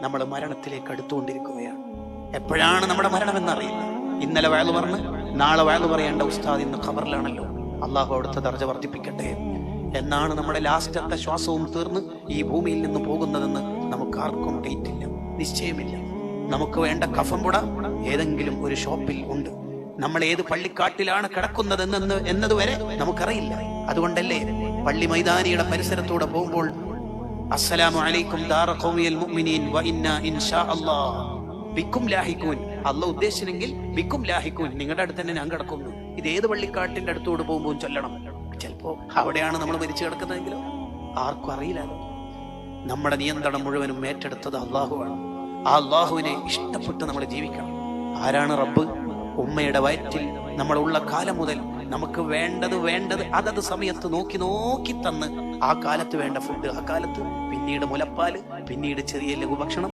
നമ്മൾ മരണത്തിലേക്ക് അടുത്തുകൊണ്ടിരിക്കുകയാണ്. എപ്പോഴാണ് നമ്മുടെ മരണമെന്നറിയില്ല. ഇന്നലെ വയലു പറഞ്ഞ് നാളെ വയലു പറയേണ്ട ഉസ്താദ് ഇന്ന് ഖബറിലാണല്ലോ. അള്ളാഹു അവിടുത്തെ ദർജ വർദ്ധിപ്പിക്കട്ടെ. എന്നാണ് നമ്മുടെ ലാസ്റ്റത്തെ ശ്വാസവും തീർന്ന് ഈ ഭൂമിയിൽ നിന്ന് പോകുന്നതെന്ന് നമുക്ക് ആർക്കും ഡേറ്റ് ഇല്ല, നിശ്ചയമില്ല. നമുക്ക് വേണ്ട കഫംപുട ഏതെങ്കിലും ഒരു ഷോപ്പിൽ ഉണ്ട്. നമ്മൾ ഏത് പള്ളിക്കാട്ടിലാണ് കിടക്കുന്നതെന്ന് എന്നതുവരെ നമുക്കറിയില്ല. അതുകൊണ്ടല്ലേ പള്ളി മൈതാനിയുടെ പരിസരത്തൂടെ പോകുമ്പോൾ അസ്സലാമു അലൈക്കും ദാറ ഖൗമിയൽ മുഅ്മിനീൻ വ ഇന്നാ ഇൻഷാ അല്ലാഹ് ബിക്കും ലാഹിഖൂൻ. അല്ലാഹ് ഉദ്ദേശിച്ചെങ്കിൽ ബിക്കും ലാഹിഖൂൻ, നിങ്ങളുടെ അടുത്ത് തന്നെ ഞാൻ കിടക്കുന്നു. ഇത് ഏത് പള്ളിക്കാട്ടിന്റെ അടുത്തോട് പോകുമ്പോൾ ചൊല്ലണം. ചിലപ്പോ അവിടെയാണ് നമ്മൾ മരിച്ചു കിടക്കുന്നതെങ്കിലോ ആർക്കും അറിയില്ലല്ലോ. നമ്മുടെ നിയന്ത്രണം മുഴുവനും ഏറ്റെടുത്തത് അള്ളാഹുവാണ്. ആ അള്ളാഹുവിനെ ഇഷ്ടപ്പെട്ട് നമ്മൾ ജീവിക്കണം. ആരാണ് റബ്ബ്? ഉമ്മയുടെ വയറ്റിൽ നമ്മളുള്ള കാലം മുതൽ നമുക്ക് വേണ്ടത് അതത് സമയത്ത് നോക്കി തന്ന് ആ കാലത്ത് വേണ്ട ഫുഡ് ആ കാലത്ത്, പിന്നീട് മുലപ്പാല്, പിന്നീട് ചെറിയ ലഘുഭക്ഷണം.